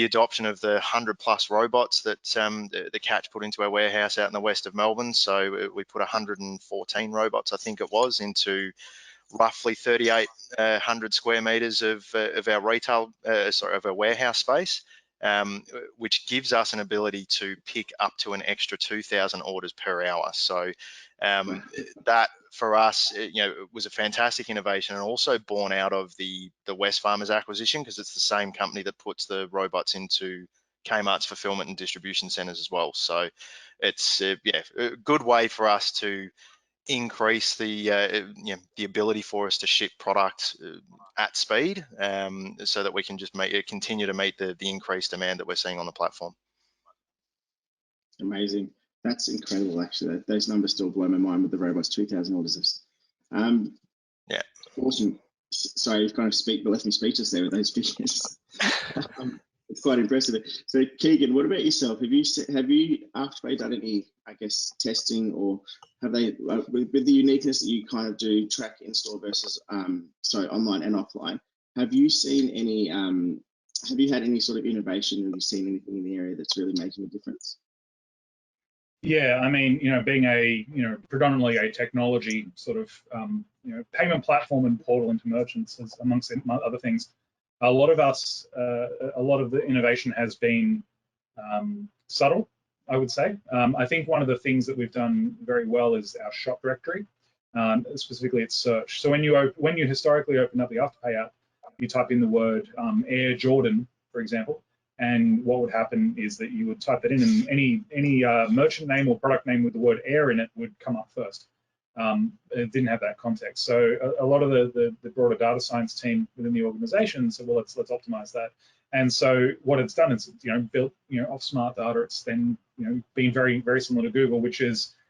S2: adoption of the 100+ robots that the Catch put into our warehouse out in the west of Melbourne. So we put 114 robots, I think it was, into roughly 3,800 square meters of our retail, of our warehouse space, which gives us an ability to pick up to an extra 2,000 orders per hour. So that for us, it was a fantastic innovation, and also born out of the Wesfarmers acquisition, because it's the same company that puts the robots into Kmart's fulfillment and distribution centers as well. So it's a good way for us to increase the ability for us to ship product at speed, so that we can just continue to meet the increased demand that we're seeing on the platform.
S1: Amazing. That's incredible, actually. Those numbers still blow my mind with the robots, 2,000 orders.
S2: Yeah.
S1: Awesome. Sorry, you've kind of left me speechless there with those figures. It's quite impressive. So Keegan, what about yourself? Have you Afterpay done any, I guess, testing, or have they, with the uniqueness that you kind of do track in store versus online and offline, have you seen any have you had any sort of innovation? Have you seen anything in the area that's really making a difference?
S3: Yeah, I mean, being a, predominantly a technology sort of, payment platform and portal into merchants, as amongst other things, a lot of the innovation has been subtle, I would say. I think one of the things that we've done very well is our shop directory, specifically its search. So when you historically open up the Afterpay app, you type in the word Air Jordan, for example, and what would happen is that you would type that in, and any merchant name or product name with the word Air in it would come up first. It didn't have that context. So a lot of the broader data science team within the organization said, well, let's optimize that. And so what it's done is, built, off smart data. It's then, been very, very similar to Google, which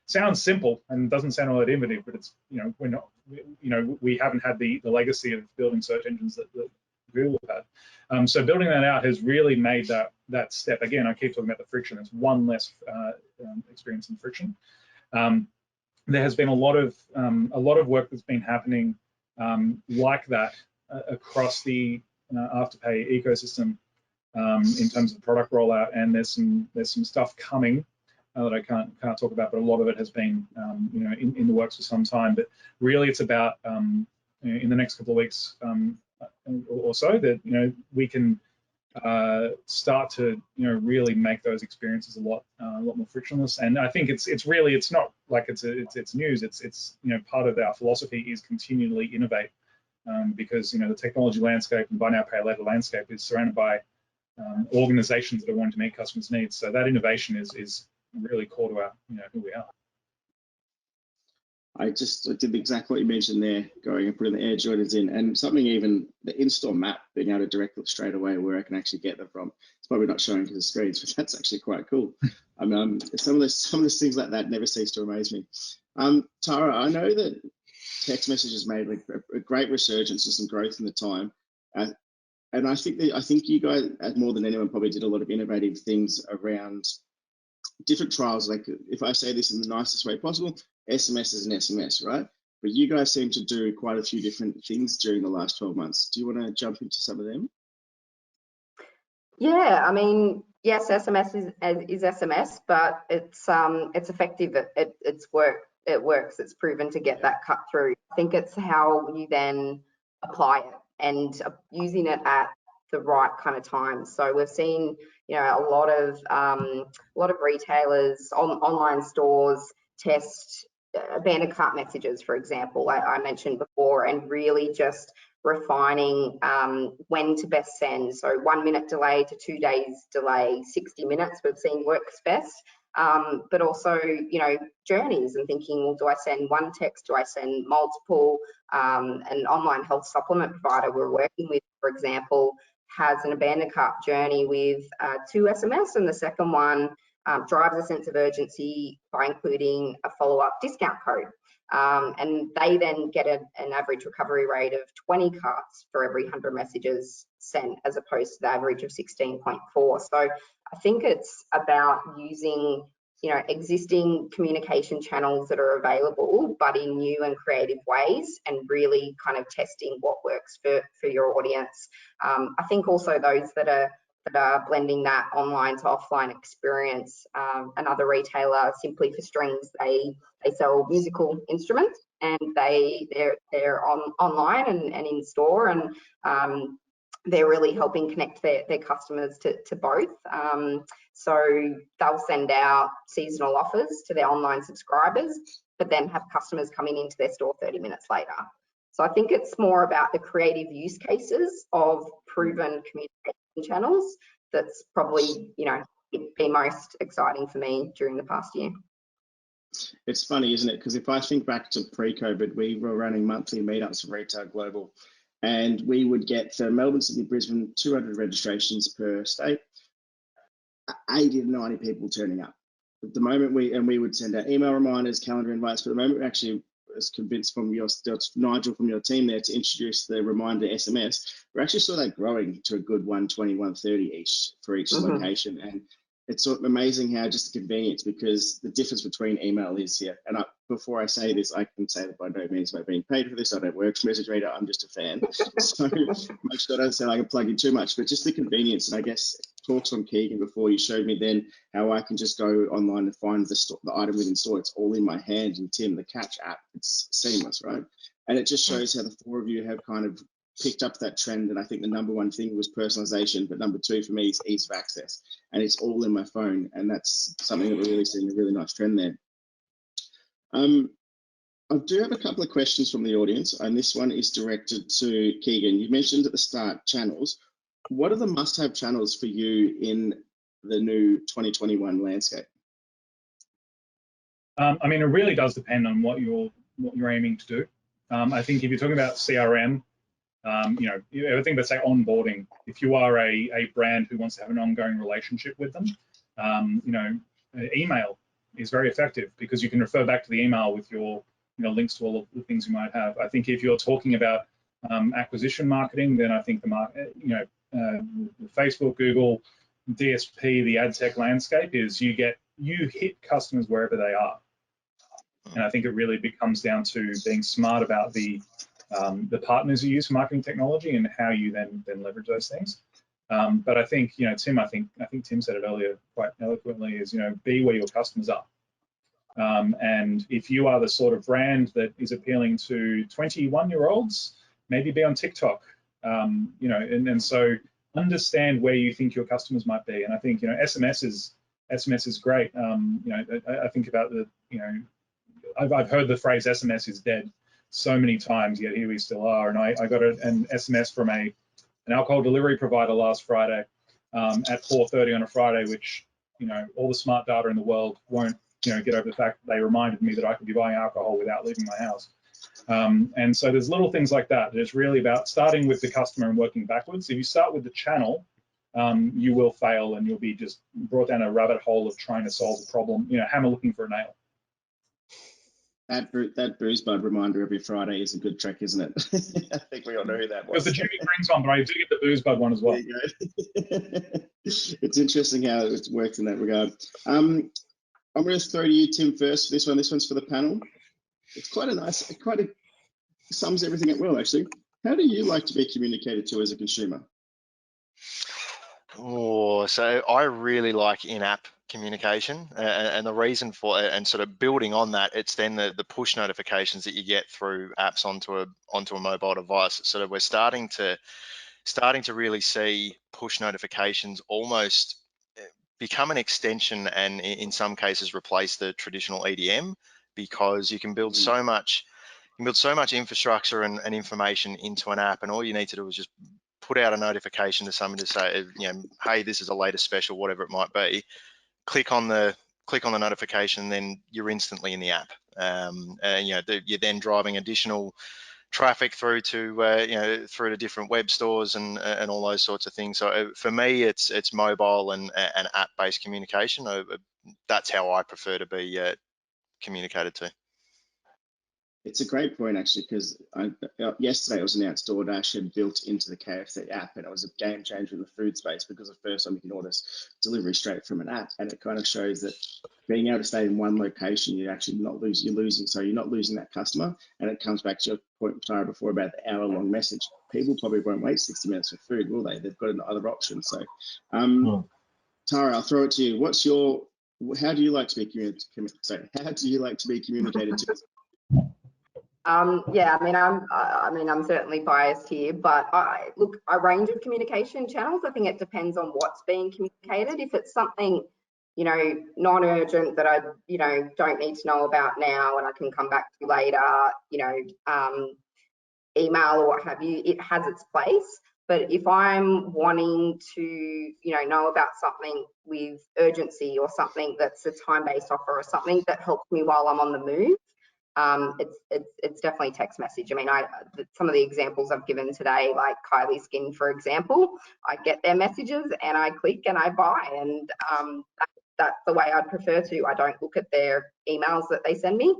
S3: sounds simple and doesn't sound all that innovative, but it's, we're not, we haven't had the legacy of building search engines that Google had. So building that out has really made that step. Again, I keep talking about the friction. It's one less experience in friction. There has been a lot of work that's been happening like that across the Afterpay ecosystem in terms of product rollout, and there's some stuff coming that I can't talk about, but a lot of it has been in the works for some time. But really, it's about in the next couple of weeks or so that we can start to really make those experiences a lot more frictionless. And I think it's not like it's news. It's part of our philosophy is continually innovate, because the technology landscape and buy now pay later landscape is surrounded by organizations that are wanting to meet customers' needs. So that innovation is really core to our who we are.
S1: I did exactly what you mentioned there, going and putting the Air Jordans in, and something even the in-store map, being able to direct it straight away where I can actually get them from. It's probably not showing to the screens, but that's actually quite cool. I mean, some of those things like that never cease to amaze me. Tara, I know that text messages made a great resurgence and some growth in the time, and I think you guys, more than anyone, probably did a lot of innovative things around different trials. Like, if I say this in the nicest way possible, SMS is an SMS, right? But you guys seem to do quite a few different things during the last 12 months. Do you want to jump into some of them?
S4: Yeah, I mean, yes, SMS is SMS, but it's effective. It works. It's proven to get that cut through. I think it's how you then apply it and using it at the right kind of time. So we've seen, a lot of retailers, online stores test abandoned cart messages, for example, I mentioned before, and really just refining when to best send. So 1 minute delay to 2 days delay, 60 minutes we've seen works best. But also, journeys and thinking, well, do I send one text? Do I send multiple? An online health supplement provider we're working with, for example, has an abandoned cart journey with 2 SMS, and the second one drives a sense of urgency by including a follow-up discount code. And they then get an average recovery rate of 20 carts for every 100 messages sent, as opposed to the average of 16.4. So I think it's about using existing communication channels that are available, but in new and creative ways, and really kind of testing what works for your audience. I think also those that are blending that online to offline experience. Another retailer, Simply for Strings, they sell musical instruments, and they're online and in store, and they're really helping connect their customers to both. So they'll send out seasonal offers to their online subscribers, but then have customers coming into their store 30 minutes later. So I think it's more about the creative use cases of proven communication channels that's probably, been most exciting for me during the past year.
S1: It's funny, isn't it? Because if I think back to pre-COVID, we were running monthly meetups for Retail Global, and we would get for Melbourne, Sydney, Brisbane, 200 registrations per state, 80 to 90 people turning up. At the moment, we would send out email reminders, calendar invites. For the moment, we actually was convinced from Nigel from your team there to introduce the reminder SMS. We actually saw that growing to a good 120, 130 each for each location. And it's sort of amazing how just the convenience, because the difference between email is here. And before I say this, I can say that by no means am I being paid for this. I don't work for MessageMedia. I'm just a fan. So much that I don't sound like I'm plugging too much, but just the convenience. And I guess talks from Keegan before, you showed me then how I can just go online and find the item within store. It's all in my hand. And Tim, the Catch app, it's seamless, right? And it just shows how the four of you have kind of picked up that trend. And I think the number one thing was personalization, but number two for me is ease of access. And it's all in my phone. And that's something that we're really seeing, a really nice trend there. I do have a couple of questions from the audience, and this one is directed to Keegan. You mentioned at the start channels. What are the must-have channels for you in the new 2021 landscape?
S3: I mean, it really does depend on what you're aiming to do. I think if you're talking about CRM, you know, everything but say onboarding, if you are a brand who wants to have an ongoing relationship with them, you know, email is very effective because you can refer back to the email with your, you know, links to all of the things you might have. I think if you're talking about acquisition marketing, then I think you know, Facebook, Google, DSP, the ad tech landscape is you hit customers wherever they are. And I think it really comes down to being smart about the partners you use for marketing technology and how you then leverage those things. But I think, you know, Tim, I think Tim said it earlier quite eloquently, is, you know, be where your customers are. And if you are the sort of brand that is appealing to 21-year-olds, maybe be on TikTok, you know, and so understand where you think your customers might be. And I think, you know, SMS is great. You know, I think about you know, I've heard the phrase SMS is dead so many times, yet here we still are. And I got an SMS from an alcohol delivery provider last Friday at 4:30 on a Friday, which, you know, all the smart data in the world won't, you know, get over the fact that they reminded me that I could be buying alcohol without leaving my house. And so there's little things like that. It's really about starting with the customer and working backwards. If you start with the channel, you will fail and you'll be just brought down a rabbit hole of trying to solve a problem, you know, hammer looking for a nail.
S1: That Booze Bud reminder every Friday is a good trick, isn't it? I think we all know who that was.
S3: It was the Jimmy Brings one, but I do get the Booze Bud one as well.
S1: There you go. It's interesting how it works in that regard. I'm going to throw to you, Tim, first for this one. This one's for the panel. It's quite it sums everything up well, actually. How do you like to be communicated to as a consumer?
S2: Oh, so I really like in-app communication, and the reason for it, and sort of building on that, it's then the push notifications that you get through apps onto a mobile device. So we're starting to really see push notifications almost become an extension, and in some cases replace the traditional EDM, because you can build so much infrastructure and information into an app, and all you need to do is just put out a notification to someone to say, you know, hey, this is a latest special, whatever it might be. Click on the notification, and then you're instantly in the app. And you know, you're then driving additional traffic through to you know, through to different web stores and all those sorts of things. So for me, it's mobile and app-based communication. That's how I prefer to be communicated to.
S1: It's a great point, actually, because yesterday it was announced DoorDash had built into the KFC app, and it was a game changer in the food space, because the first time you can order delivery straight from an app, and it kind of shows that being able to stay in one location, you're actually not losing. You're not losing that customer, and it comes back to your point, Tara, before about the hour-long message. People probably won't wait 60 minutes for food, will they? They've got another option. So, Tara, I'll throw it to you. How do you like to be communicated to?
S4: Yeah, I mean, I'm certainly biased here, but look, a range of communication channels. I think it depends on what's being communicated. If it's something, you know, non-urgent that I, you know, don't need to know about now and I can come back to later, you know, email or what have you, it has its place. But if I'm wanting to, you know about something with urgency, or something that's a time-based offer, or something that helps me while I'm on the move, it's definitely text message. I mean, some of the examples I've given today, like Kylie Skin, for example, I get their messages and I click and I buy, and that's the way I'd prefer to. I don't look at their emails that they send me.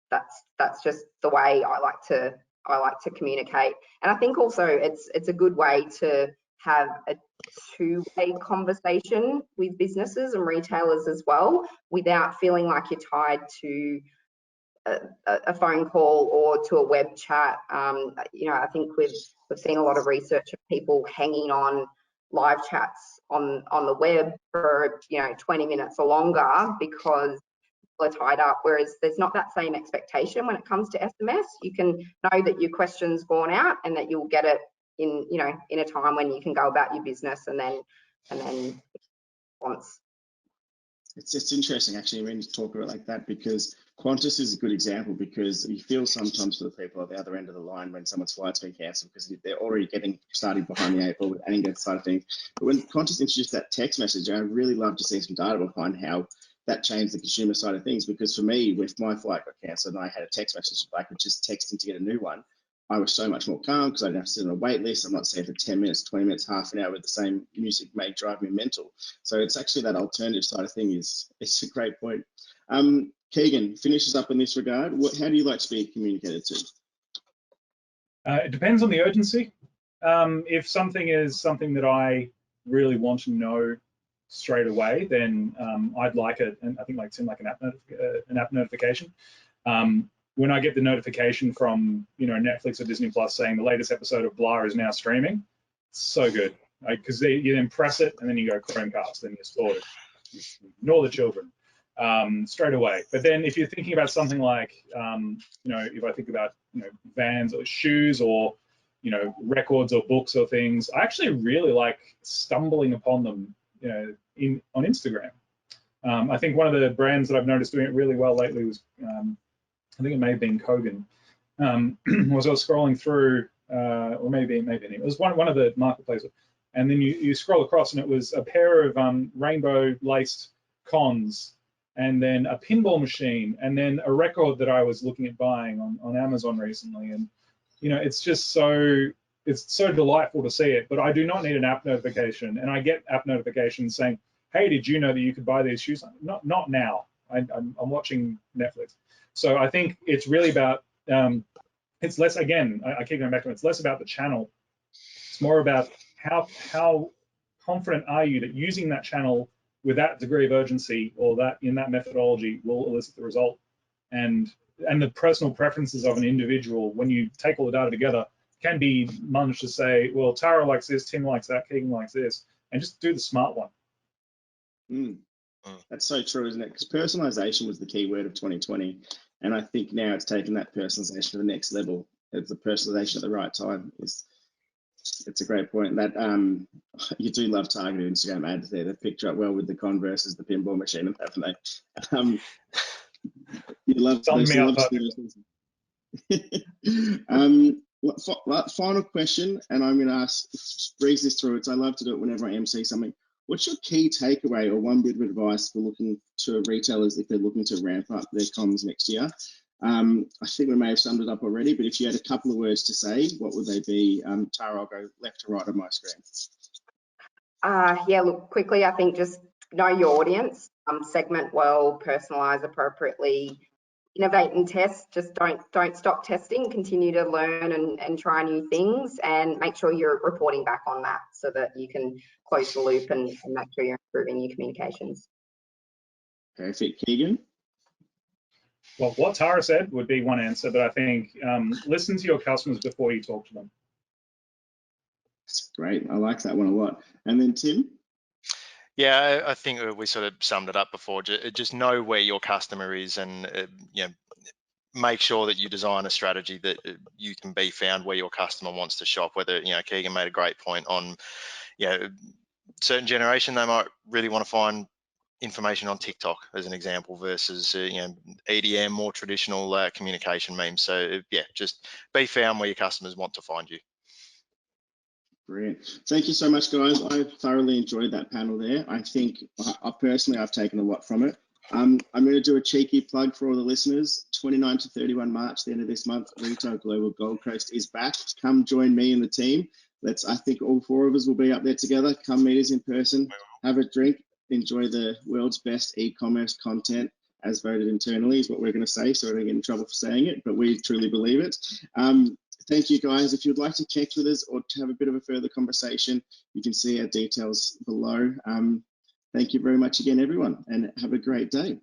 S4: That's just the way I like to communicate. And I think also it's a good way to have a two-way conversation with businesses and retailers as well, without feeling like you're tied to a phone call or to a web chat. You know, I think we've seen a lot of research of people hanging on live chats on the web for 20 minutes or longer because people are tied up, whereas there's not that same expectation when it comes to SMS. You can know that your question's gone out and that you'll get it in in a time when you can go about your business and then response.
S1: It's interesting actually when you talk about it like that, because Qantas is a good example, because you feel sometimes for the people at the other end of the line when someone's flight's been cancelled because they're already getting started behind the eight ball with anger side of things. But when Qantas introduced that text message, I really love to see some data behind how that changed the consumer side of things. Because for me, with my flight got cancelled and I had a text message, I could just text in to get a new one, I was so much more calm because I didn't have to sit on a wait list. I'm not sitting for 10 minutes, 20 minutes, half an hour with the same music may drive me mental. So it's actually that alternative side of thing it's a great point. Keegan, finishes up in this regard. How do you like to be communicated to?
S3: It depends on the urgency. If something is something that I really want to know straight away, then I'd like it, and I think like an app notification. When I get the notification from Netflix or Disney Plus saying the latest episode of Blah is now streaming, it's so good, because you then press it and then you go Chromecast, then you're sorted. You ignore the children straight away. But then if you're thinking about something like if I think about Vans or shoes or records or books or things, I actually really like stumbling upon them on Instagram. I think one of the brands that I've noticed doing it really well lately was I think it may have been Kogan. Was I was scrolling through, or maybe it was one of the marketplaces, and then you scroll across and it was a pair of rainbow laced cons, and then a pinball machine, and then a record that I was looking at buying on Amazon recently, and it's just it's so delightful to see it. But I do not need an app notification, and I get app notifications saying, "Hey, did you know that you could buy these shoes?" Not now. I'm watching Netflix. So I think it's really about, it's less, again, I keep going back to it, it's less about the channel. It's more about how confident are you that using that channel with that degree of urgency or that in that methodology will elicit the result. And the personal preferences of an individual, when you take all the data together, can be managed to say, well, Tara likes this, Tim likes that, Keegan likes this, and just do the smart one.
S1: That's so true, isn't it? Because personalization was the key word of 2020. And I think now it's taken that personalization to the next level. It's the personalization at the right time. It's a great point. That you do love targeted Instagram ads there. They picture up well with the Con versus the pinball machine, haven't they? You love those things. Final question, and I'm going to breeze this through. I love to do it whenever I MC something. What's your key takeaway or one bit of advice for looking to retailers if they're looking to ramp up their comms next year? I think we may have summed it up already, but if you had a couple of words to say, what would they be? Tara, I'll go left to right on my screen.
S4: Yeah, look, quickly, I think just know your audience, segment well, personalize appropriately, innovate and test. Just don't stop testing, continue to learn and try new things, and make sure you're reporting back on that so that you can close the loop and make sure you're improving your communications.
S1: Perfect. Keegan?
S3: Well, what Tara said would be one answer, but I think listen to your customers before you talk to them.
S1: That's great. I like that one a lot. And then Tim?
S2: Yeah, I think we sort of summed it up before. Just know where your customer is, and make sure that you design a strategy that you can be found where your customer wants to shop. Whether Keegan made a great point on certain generation, they might really want to find information on TikTok as an example versus EDM, more traditional communication memes. So yeah, just be found where your customers want to find you.
S1: Brilliant. Thank you so much, guys. I thoroughly enjoyed that panel there. I think personally, I've taken a lot from it. I'm going to do a cheeky plug for all the listeners. 29 to 31 March, the end of this month, Retail Global Gold Coast is back. Come join me and the team. I think all four of us will be up there together. Come meet us in person, have a drink, enjoy the world's best e-commerce content, as voted internally is what we're going to say, so I don't get in trouble for saying it, but we truly believe it. thank you, guys. If you'd like to connect with us or to have a bit of a further conversation, you can see our details below. Thank you very much again, everyone, and have a great day.